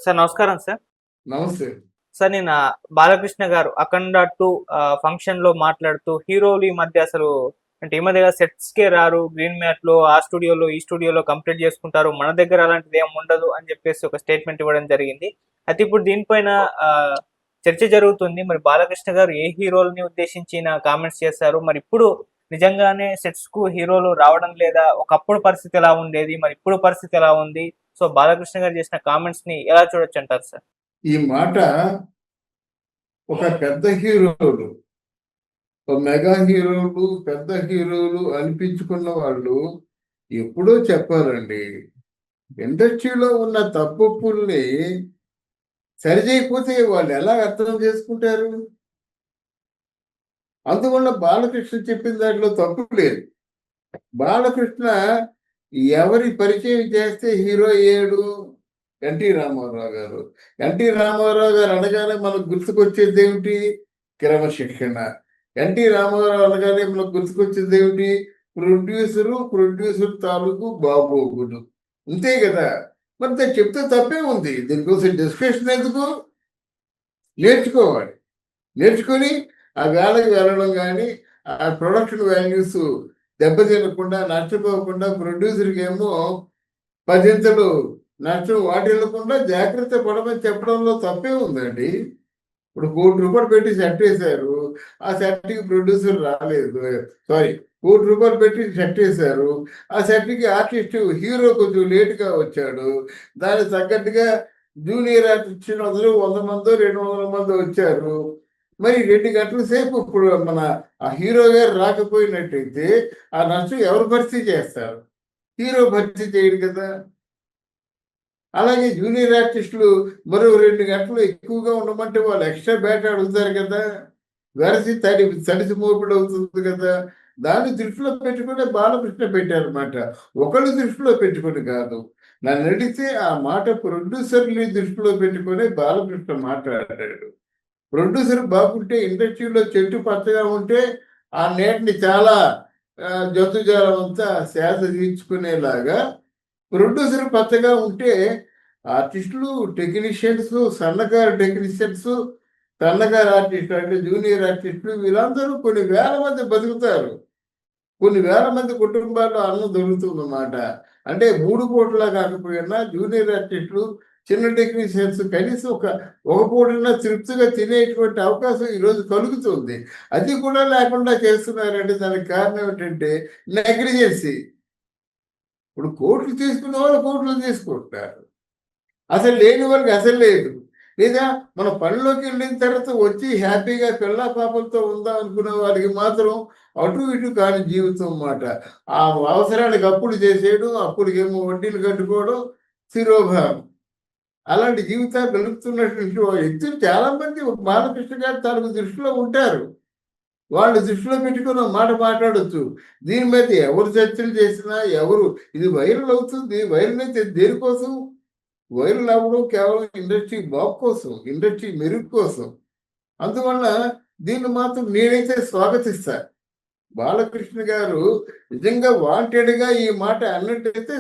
Sir నమస్కారం sir. నమస్తే. Sir నేను బాలకృష్ణ గారు 'అఖండ 2' ఫంక్షన్‌లో మాట్లాడుతూ హీరోలు ఈ మధ్య అసలు అంటే ఈ మధ్య సెట్స్‌కే రారు. గ్రీన్ మ్యాట్‌లో ఆ స్టూడియోలో, ఈ స్టూడియోలో కంప్లీట్ చేసుకుంటారు. మన దగ్గర అలాంటిది ఏమి ఉండదు అని చెప్పేసి ఒక స్టేట్మెంట్ ఇవ్వడం జరిగింది. అయితే ఇప్పుడు దీనిపైన చర్చ జరుగుతుంది. మరి బాలకృష్ణ గారు ఏ హీరోలని ఉద్దేశించి కామెంట్స్ చేశారు? మరి ఇప్పుడు నిజంగానే సెట్స్‌కు హీరోలు రావడం లేదా? ఒకప్పుడు పరిస్థితి ఎలా ఉండేది? మరి ఇప్పుడు పరిస్థితి ఎలా ఉంది? సో బాలకృష్ణ గారు చేసిన కామెంట్స్‌ని ఎలా చూడొచ్చంటారు సార్? ఈ మాట ఒక పెద్ద హీరోలు, మెగా హీరోలు, పెద్ద హీరోలు అనిపించుకున్న వాళ్ళు ఎప్పుడో చెప్పారండి. ఇండస్ట్రీలో ఉన్న తప్పుల్ని సరిచేయకపోతే వాళ్ళు ఎలా అర్థం చేసుకుంటారు? అందువల్ల బాలకృష్ణ చెప్పిన దాంట్లో తప్పు లేదు. బాలకృష్ణ ఎవరి పరిచయం చేస్తే హీరో అయ్యాడు? ఎన్టీ రామారావు గారు. ఎన్టీ రామారావు గారు అనగానే మనకు గుర్తుకొచ్చేది ఏమిటి? క్రమశిక్షణ. ఎన్టీ రామారావు అనగానే మనకు గుర్తుకొచ్చేది ఏమిటి? ప్రొడ్యూసర్ తాలూకు బాగోగులు. అంతే కదా. మరి దాన్ని చెప్తే తప్పే ఉంది. దీనికోసం డిస్కషన్ ఎందుకు? నేర్చుకోవాలి. నేర్చుకొని ఆ వేళకి వెళ్ళడం కానీ, ఆ ప్రొడక్షన్ వాల్యూస్ దెబ్బతినకుండా, నష్టపోకుండా ప్రొడ్యూసర్కి ఏమో పదింతలు నష్టం వాటిల్లకుండా జాగ్రత్త పడమని చెప్పడంలో తప్పే ఉందండి. ఇప్పుడు ₹1,00,00,000 పెట్టి సెట్ వేశారు. ఆ సెట్‌కి ప్రొడ్యూసర్ రాలేదు. సారీ, ₹1,00,00,000 పెట్టి సెట్ వేశారు. ఆ సెట్‌కి హీరో కొంచెం లేట్‌గా వచ్చాడు. దానికి తగ్గట్టుగా జూనియర్ ఆర్టిస్టులు అందరూ 100 మందో, 200 మందో వచ్చారు. మరి 2 గంటల సేపు ఇప్పుడు మన ఆ హీరో గారు రాకపోయినట్టయితే ఆ నష్టం ఎవరు భర్తీ చేస్తారు? హీరో భర్తీ చేయడు కదా. అలాగే జూనియర్ ఆర్టిస్టులు మరో 2 గంటలు ఎక్కువగా ఉండమంటే వాళ్ళు ఎక్స్ట్రా బ్యాట్ అడుగుతారు కదా. వెరసి తడిసి మోపిడి అవుతుంది కదా. దాన్ని దృష్టిలో పెట్టుకునే బాలకృష్ణ పెట్టారన్నమాట. ఒకళ్ళు దృష్టిలో పెట్టుకొని కాదు. నన్ను అడిగితే ఆ మాట ప్రొడ్యూసర్ని దృష్టిలో పెట్టుకొని బాలకృష్ణ మాట్లాడాడు. ప్రొడ్యూసర్ బాగుంటే ఇండస్ట్రీలో చెట్టు పచ్చగా ఉంటే ఆ నీటిని చాలా జంతుజాలం అంతా సేద తీర్చుకునేలాగా ప్రొడ్యూసర్ పచ్చగా ఉంటే ఆర్టిస్టులు, టెక్నీషియన్స్, సన్నకారు టెక్నీషియన్స్, సన్నకారు ఆర్టిస్టులు అంటే జూనియర్ ఆర్టిస్టులు వీళ్ళందరూ కొన్ని వేల మంది బతుకుతారు. కొన్ని వేల మంది కుటుంబాల్లో అన్నం దొరుకుతుందన్నమాట. అంటే 3 పూటలా కాకపోయినా జూనియర్ ఆర్టిస్టులు, చిన్న టెక్నీషియన్స్ కనీసం ఒక పూటైనా తృప్తిగా తినేటువంటి అవకాశం ఈరోజు కలుగుతుంది. అది కూడా లేకుండా చేస్తున్నారంటే దానికి కారణం ఏంటంటే నెగ్లిజెన్సీ. ఇప్పుడు కోట్లు తీసుకునే వాళ్ళు కోట్లు తీసుకుంటారు. అసలు లేని వాళ్ళకి అసలు లేదు. లేదా మన పనిలోకి వెళ్ళిన తర్వాత వచ్చి హ్యాపీగా పిల్లా పాపలతో ఉందాం అనుకునే వారికి మాత్రం అటు ఇటు కాని జీవితం అన్నమాట. ఆ అవసరానికి అప్పులు చేసేయడం, అప్పులకేమో వడ్డీలు కట్టుకోవడం, శిరోభారం. అలాంటి జీవితాలు గడుపుతున్నటువంటి వ్యక్తులు చాలా మంది బాలకృష్ణ గారి తాలూకు దృష్టిలో ఉంటారు. వాళ్ళు దృష్టిలో పెట్టుకొని ఒక మాట మాట్లాడొచ్చు. దీని మీద ఎవరు చర్చలు చేసినా ఎవరు ఇది వైరల్ అవుతుంది. వైరల్ అయితే దేనికోసం? వైరల్ అవ్వడం కేవలం ఇండస్ట్రీ బాగు కోసం, ఇండస్ట్రీ మెరుగు కోసం. అందువల్ల దీన్ని మాత్రం నేనైతే స్వాగతిస్తా. బాలకృష్ణ గారు నిజంగా వాంటెడ్‌గా ఈ మాట అన్నట్టయితే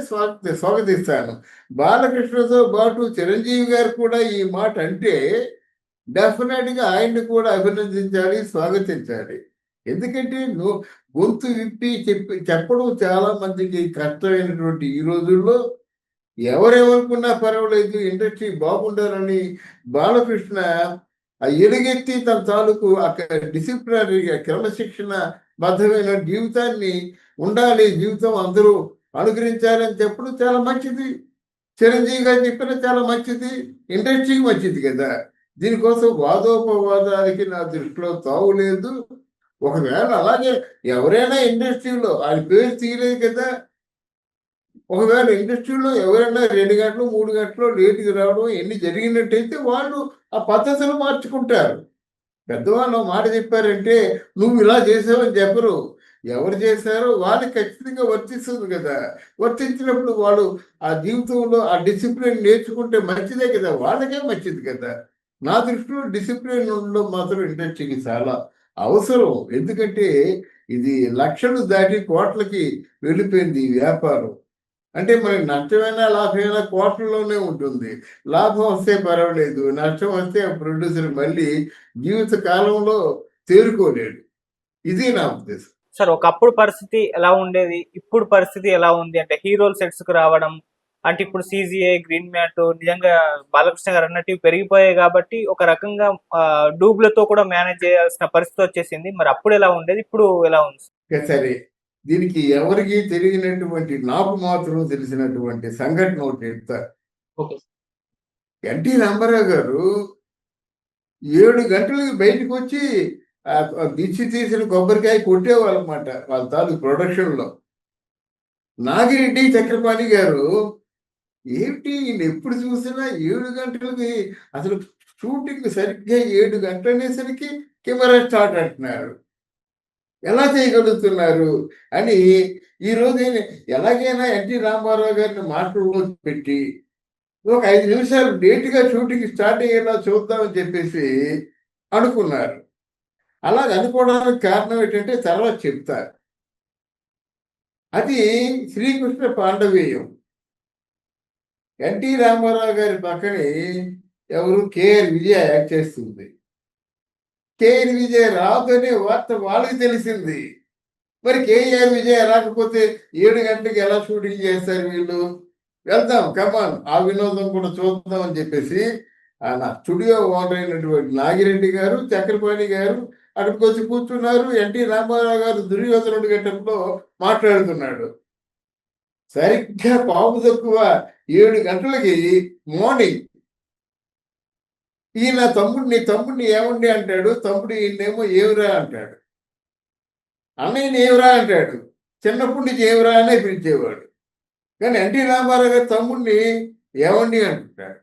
స్వాగతిస్తాను. బాలకృష్ణతో పాటు చిరంజీవి గారు కూడా ఈ మాట అంటే డెఫినెట్‌గా ఆయన్ని కూడా అభినందించాలి, స్వాగతించాలి. ఎందుకంటే గొంతు విప్పి చెప్పడం చాలా మందికి కష్టమైనటువంటి ఈ రోజుల్లో ఎవరేమనుకున్నా పర్వాలేదు ఇండస్ట్రీ బాగుండాలని బాలకృష్ణ ఎలుగెత్తి తన తాలూకు అక్కడ డిసిప్లినరీగా క్రమశిక్షణ బద్ధమైన జీవితాన్ని ఉండాలి, జీవితం అందరూ అనుకరించాలని చెప్పడం చాలా మంచిది. చిరంజీవి గారు చెప్పిన చాలా మంచిది, ఇండస్ట్రీకి మంచిది కదా. దీనికోసం వాదోపవాదాలకి నా దృష్టిలో తావు లేదు. ఒకవేళ అలాగే ఎవరైనా ఇండస్ట్రీలో ఆయన పేరు తీయలేదు కదా. ఒకవేళ ఇండస్ట్రీలో ఎవరైనా 2 గంటలు, 3 గంటలు లేట్‌గా రావడం ఇయన్నీ జరిగినట్టయితే వాళ్ళు ఆ పద్ధతులు మార్చుకుంటారు. పెద్దవాళ్ళు ఓ మాట చెప్పారంటే, "నువ్వు ఇలా చేసావని" చెప్పరు. ఎవరు చేశారో వాళ్ళకి ఖచ్చితంగా వర్తిస్తుంది కదా. వర్తించినప్పుడు వాళ్ళు ఆ జీవితంలో ఆ డిసిప్లిన్ నేర్చుకుంటే మంచిదే కదా. వాళ్ళకే మంచిది కదా. నా దృష్టిలో డిసిప్లిన్ ఉండడం మాత్రం ఇండస్ట్రీకి చాలా అవసరం. ఎందుకంటే ఇది లక్షలు దాటి కోట్లకి వెళ్ళిపోయింది ఈ వ్యాపారం. అంటే మనకి నష్టమైనా లాభమైనా కోట్లలోనే ఉంటుంది. లాభం వస్తే పర్వాలేదు, నష్టం వస్తే ఆ ప్రొడ్యూసర్ మళ్ళీ జీవిత కాలంలో తేరుకోలేడు. ఇది నా ఉద్దేశం. సార్ ఒకప్పుడు పరిస్థితి ఎలా ఉండేది? ఇప్పుడు పరిస్థితి ఎలా ఉంది? అంటే హీరోలు సెట్స్‌కి రావడం, అంటే ఇప్పుడు సీజీఐ, గ్రీన్ మ్యాట్ నిజంగా బాలకృష్ణ గారు అన్నట్టు పెరిగిపోయాయి కాబట్టి ఒక రకంగా డూబ్‌లతో కూడా మేనేజ్ చేయాల్సిన పరిస్థితి వచ్చేసింది. మరి అప్పుడు ఎలా ఉండేది? ఇప్పుడు ఎలా ఉంది? ఇక సరే, దీనికి ఎవరికీ తెలియనటువంటి నాకు మాత్రం తెలిసినటువంటి సంఘటన ఒకటి చెప్తా. ఓకే. ఎన్టీ రామారావు గారు 7 గంటలకి బయటకొచ్చి దిష్టి తీసిన కొబ్బరికాయ కొట్టేవాళ్ళమాట వాళ్ళ తాలూకు ప్రొడక్షన్‌లో. నాగిరెడ్డి చక్రపాణి గారు ఏమిటి ఈయన ఎప్పుడు చూసినా 7 గంటలకి అసలు షూటింగ్ సరిగ్గా 7 గంటలనేసరికి కెమెరా స్టార్ట్ అంటున్నారు. ఎలా చేయగలుగుతున్నారు అని ఈరోజు ఎలాగైనా ఎన్టీ రామారావు గారిని మాటల్లో పెట్టి ఒక 5 నిమిషాలు లేట్‌గా షూటింగ్ స్టార్ట్ అయ్యేలా చూద్దామని చెప్పేసి అనుకున్నారు. అలాగ అనుకోవడానికి కారణం ఏంటంటే తర్వాత చెప్తా. అది శ్రీకృష్ణ పాండవీయం. ఎన్టీ రామారావు గారి పక్కనే ఎవరు కేఆర్ విజయ యాక్ట్ చేస్తుంది. కేఆర్ విజయ రాదనే వార్త వాళ్ళకి తెలిసింది. మరి కేఆర్ విజయ రాకపోతే 7 గంటలకు ఎలా షూటింగ్ చేస్తారు వీళ్ళు? వెళ్దాం కమాన్ ఆ వినోదం కూడా చూద్దాం అని చెప్పేసి నా స్టూడియో ఓనర్ అయినటువంటి నాగిరెడ్డి గారు, చక్రపాణి గారు అక్కడికి వచ్చి కూర్చున్నారు. ఎన్టీ రామారావు గారు దుర్యోధనుడి గెటప్‌లో మాట్లాడుతున్నాడు. సరిగ్గా పావు తక్కువ 7 గంటలకి మార్నింగ్ ఈయన తమ్ముడిని ఏమండి అంటాడు. తమ్ముడు ఈయనేమో ఏమిరా అంటాడు. అన్నయ్యని ఏమిరా అంటాడు. చిన్నప్పటి నుంచి ఏమిరా అనే పిలిచేవాడు. కానీ ఎన్టీ రామారావు గారి తమ్ముడిని ఏమండి అంటాడు.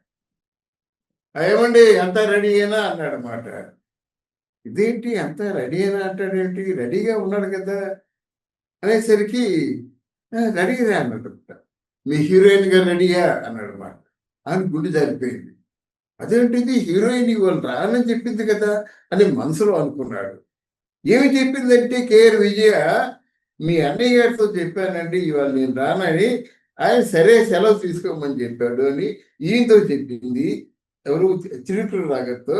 ఏమండి అంతా రెడీయేనా అన్నాడనమాట. ఇదేంటి అంతా రెడీయేనా అంటాడేంటి? రెడీగా ఉన్నాడు కదా అనేసరికి రెడీగా అన్నాడనమాట. మీ హీరోయిన్ గారు రెడీయా అన్నాడనమాట. అని గుండె జారిపోయింది. అదేంటిది హీరోయిన్ ఇవాళ రానని చెప్పింది కదా అని మనసులో అనుకున్నాడు. ఏమి చెప్పిందంటే కేఆర్ విజయ మీ అన్నయ్య గారితో చెప్పానండి ఇవాళ నేను రానని. ఆయన సరే సెలవు తీసుకోమని చెప్పాడు అని ఈయనతో చెప్పింది. ఎవరు చిరుకుల రాగతో.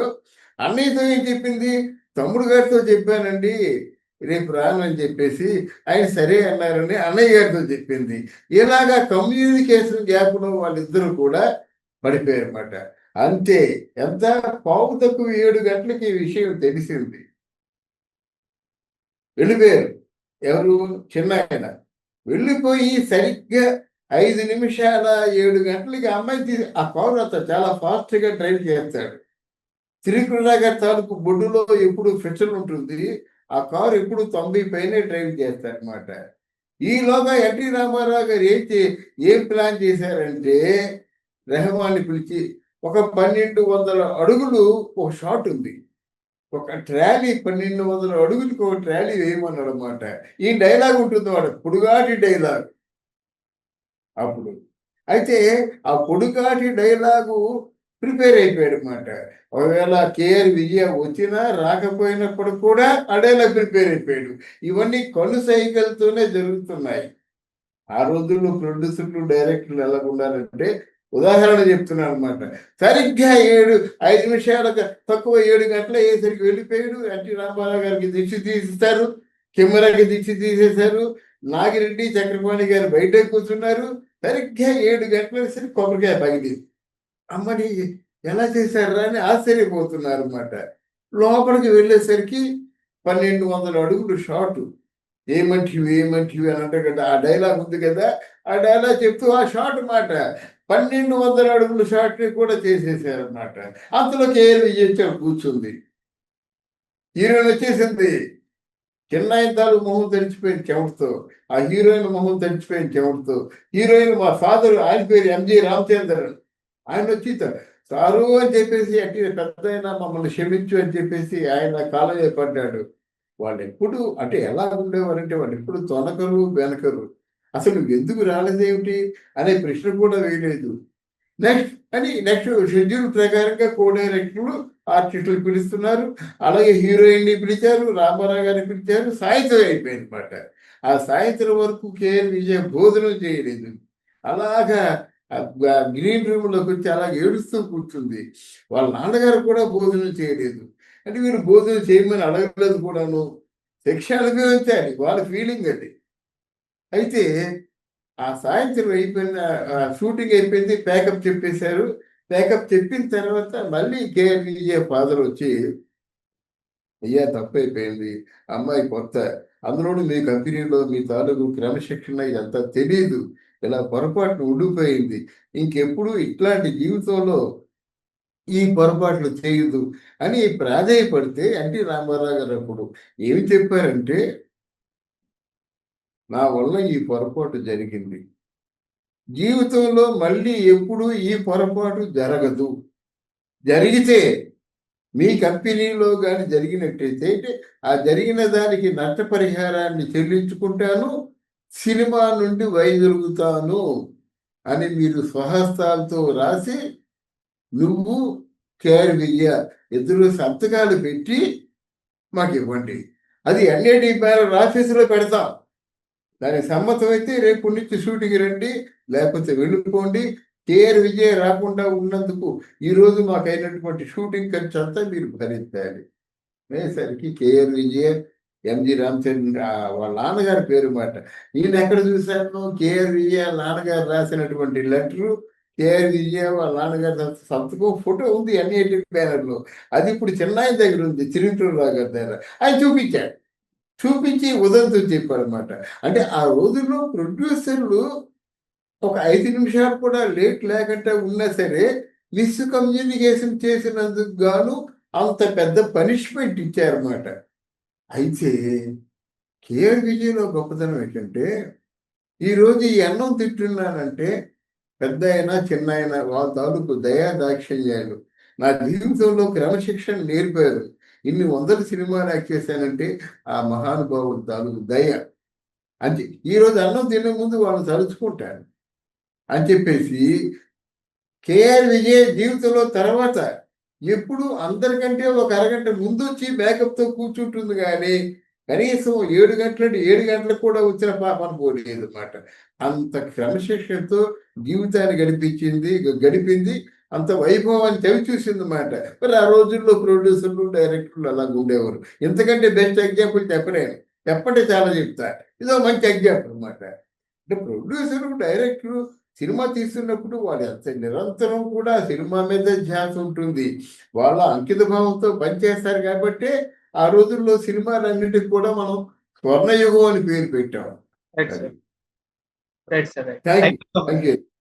అన్నయ్యతో ఏం చెప్పింది? తమ్ముడు గారితో చెప్పానండి రేపు రానని చెప్పేసి ఆయన సరే అన్నారని అన్నయ్య గారితో చెప్పింది. ఇలాగా కమ్యూనికేషన్ గ్యాప్లో వాళ్ళిద్దరూ కూడా పడిపోయారన్నమాట. అంతే. ఎంత పావు తక్కువ 7 గంటలకి ఈ విషయం తెలిసింది. వెళ్ళిపోయారు. ఎవరు? చిన్నాయన. వెళ్ళిపోయి సరిగ్గా 5 నిమిషాల 7 గంటలకి అమ్మాయి ఆ కారు అతను చాలా ఫాస్ట్‌గా డ్రైవ్ చేస్తాడు. త్రికృష్ణ గారి తాలూకు బొడ్డులో ఎప్పుడు ఫ్రిక్షన్ ఉంటుంది. ఆ కారు ఎప్పుడు 90 పైనే డ్రైవ్ చేస్తాడనమాట. ఈలోగా ఎన్టీ రామారావు గారు ఏం ప్లాన్ చేశారంటే రెహమాన్ని పిలిచి ఒక 1200 అడుగులు ఒక షాట్ ఉంది. ఒక ట్రాలీ 1200 అడుగులకి ఒక ట్రాలీ వేయమన్నాడనమాట. ఈ డైలాగ్ ఉంటుంది వాడు పొడుగాటి డైలాగ్ అప్పుడు. అయితే ఆ పొడుగాటి డైలాగు ప్రిపేర్ అయిపోయాడనమాట. ఒకవేళ కేఆర్ విజయ వచ్చినా రాకపోయినప్పుడు కూడా ఆ డైలాగ్ ప్రిపేర్ అయిపోయాడు. ఇవన్నీ కను సైకిల్‌తోనే జరుగుతున్నాయి. ఆ రోజుల్లో ప్రొడ్యూసర్లు, డైరెక్టర్లు ఎలా ఉండాలంటే ఉదాహరణ చెప్తున్నాను అనమాట. సరిగ్గా 5 నిమిషాలకు తక్కువ 7 గంటలు అయ్యేసరికి వెళ్ళిపోయాడు. ఎన్టీ రామారావు గారికి దిష్టి తీసేశారు. కెమెరాకి దిష్టి తీసేశారు. నాగిరెడ్డి, చక్రపాణి గారు బయటే కూర్చున్నారు. సరిగ్గా 7 గంటలకి కొబ్బరికాయ పగిలింది. అమ్మని ఎలా చేశారా అని ఆశ్చర్యపోతున్నారన్నమాట. లోపలికి వెళ్ళేసరికి 1200 అడుగులు షాటు. ఏమంటివి అని అంటారు కదా! ఆ డైలాగ్ ఉంది కదా! ఆ డైలాగ్ చెప్తూ ఆ షాట్ మాట 1200 అడుగుల షాట్‌ని కూడా చేసేసారన్నమాట. అంతలో కేఎల్ విజయ్ కూర్చుంది. హీరోయిన్ వచ్చేసింది. చిన్నాయన తాలూకు మొహం తడిచిపోయింది చెమటతో. ఆ హీరోయిన్ మొహం తడిచిపోయింది చెమటతో. హీరోయిన్ మా ఫాదర్ ఆయన పేరు ఎంజి రామచంద్రన్. ఆయనొచ్చి సారు అని చెప్పేసి పెద్దాయన మమ్మల్ని క్షమించు అని చెప్పేసి ఆయన కాళ్ళ మీద పడ్డాడు. వాళ్ళెప్పుడు అంటే ఎలా ఉండేవారంటే వాళ్ళెప్పుడు తొనకరు, బెనకరు. అసలు నువ్వెందుకు రాలేదేమిటి అనే ప్రశ్న కూడా వేయలేదు. నెక్స్ట్ షెడ్యూల్ ప్రకారంగా కో డైరెక్టర్లు ఆర్టిస్టులు పిలుస్తున్నారు. అలాగే హీరోయిన్‌ని పిలిచారు, రామారావు గారిని పిలిచారు. సాయంత్రం అయిపోయిందన్నమాట. ఆ సాయంత్రం వరకు కేఎల్ విజయ భోజనం చేయలేదు. అలాగా గ్రీన్ రూమ్ లోకి వచ్చి అలా ఏడుస్తూ కూర్చుంది. వాళ్ళ నాన్నగారు కూడా భోజనం చేయలేదు. అంటే మీరు భోజనం చేయమని అడగలేదు కూడాను. శిక్ష అనుభవించాలి, వాళ్ళ ఫీలింగ్ అది. అయితే ఆ సాయంత్రం అయిపోయిన షూటింగ్ అయిపోయింది, ప్యాకప్ చెప్పేశారు. ప్యాకప్ చెప్పిన తర్వాత మళ్ళీ కేఆర్ విజయ ఫాదర్ వచ్చి, అయ్యా తప్పైపోయింది, అమ్మాయి కొత్త, అందులోనూ మీ కంపెనీలో మీ తాలూకు క్రమశిక్షణ ఇదంతా తెలీదు, ఇలా పొరపాటున ఉండిపోయింది, ఇంకెప్పుడు ఇట్లాంటి జీవితంలో ఈ పొరపాట్లు చేయదు అని ప్రాధేయపడితే ఎన్టీ రామారావు గారు అప్పుడు ఏమి చెప్పారంటే, నా వల్ల ఈ పొరపాటు జరిగింది, జీవితంలో మళ్ళీ ఎప్పుడు ఈ పొరపాటు జరగదు, జరిగితే మీ కంపెనీలో కానీ జరిగినట్టయితే ఆ జరిగిన దానికి నష్టపరిహారాన్ని చెల్లించుకుంటాను, సినిమా నుండి వైదొలుగుతాను అని మీరు స్వహస్తాలతో రాసి నువ్వు కేఆర్ విజయ ఇద్దరు సంతకాలు పెట్టి మాకు ఇవ్వండి, అది ఎన్ఏడి బ్యానర్ ఆఫీసులో పెడతాం, దానికి సమ్మతం అయితే రేపు నుంచి షూటింగ్ రండి, లేకపోతే వెళ్ళిపోండి, కేఆర్ విజయ్ రాకుండా ఉన్నందుకు ఈరోజు మాకైనటువంటి షూటింగ్ ఖర్చు అంతా మీరు భరించాలి అనేసరికి కేఆర్ విజయ్, ఎంజి రామచంద్ర వాళ్ళ నాన్నగారి పేరు మాట. నేను ఎక్కడ చూశాను, కేఆర్ విజయ్ వాళ్ళ నాన్నగారు రాసినటువంటి లెటరు, కేఆర్ విజయ్ వాళ్ళ నాన్నగారి సంతకం, ఫోటో ఉంది ఎన్ఐటి బ్యానర్లో. అది ఇప్పుడు చెన్నై దగ్గర ఉంది, చిరంజీవిరావు గారి దగ్గర. ఆయన చూపించాడు, చూపించి ఉదంతం చెప్పాడనమాట. అంటే ఆ రోజుల్లో ప్రొడ్యూసర్లు ఒక 5 నిమిషాలు కూడా లేట్ లేకుండా ఉన్నా సరే మిస్కమ్యూనికేషన్ చేసినందుకు గాను అంత పెద్ద పనిష్మెంట్ ఇచ్చారన్నమాట. అయితే కేఆర్ విజయ్లో గొప్పతనం ఏంటంటే, ఈరోజు ఈ అన్నం తింటున్నానంటే పెద్ద అయినా చిన్న అయినా వాళ్ళ తాలూకు దయా దాక్షిణ్యాలు నా జీవితంలో క్రమశిక్షణ నేర్పారు. ఇన్ని వందల సినిమాలు యాక్ట్ చేశానంటే ఆ మహానుభావుడు తాలూకు దయ అని ఈరోజు అన్నం తినే ముందు వాళ్ళు తలుచుకుంటారు అని చెప్పేసి కేఆర్ విజయ్ జీవితంలో తర్వాత ఎప్పుడు అందరికంటే ఒక అరగంట ముందు వచ్చి బ్యాకప్తో కూర్చుంటుంది, కానీ కనీసం 7 గంటలకు కూడా వచ్చిన పాపను పోలేదు అన్నమాట. అంత క్రమశిక్షణతో జీవితాన్ని గడిపింది, అంత వైభవాన్ని చవి చూసింది అన్నమాట. మరి ఆ రోజుల్లో ప్రొడ్యూసర్లు డైరెక్టర్లు అలాగ ఉండేవారు. ఇంతకంటే బెస్ట్ ఎగ్జాంపుల్ చెప్పలేను, చెప్పంటే చాలా చెప్తా. ఇదో మంచి ఎగ్జాంపుల్ అన్నమాట. అంటే ప్రొడ్యూసరు డైరెక్టరు సినిమా తీస్తున్నప్పుడు వాళ్ళు ఎంత నిరంతరం కూడా సినిమా మీద ధ్యాస ఉంటుంది, వాళ్ళ అంకిత భావంతో పనిచేస్తారు. కాబట్టి ఆ రోజుల్లో సినిమాలన్నిటికి కూడా మనం స్వర్ణయుగం అని పేరు పెట్టాం. Right sir. Right sir. Thank you.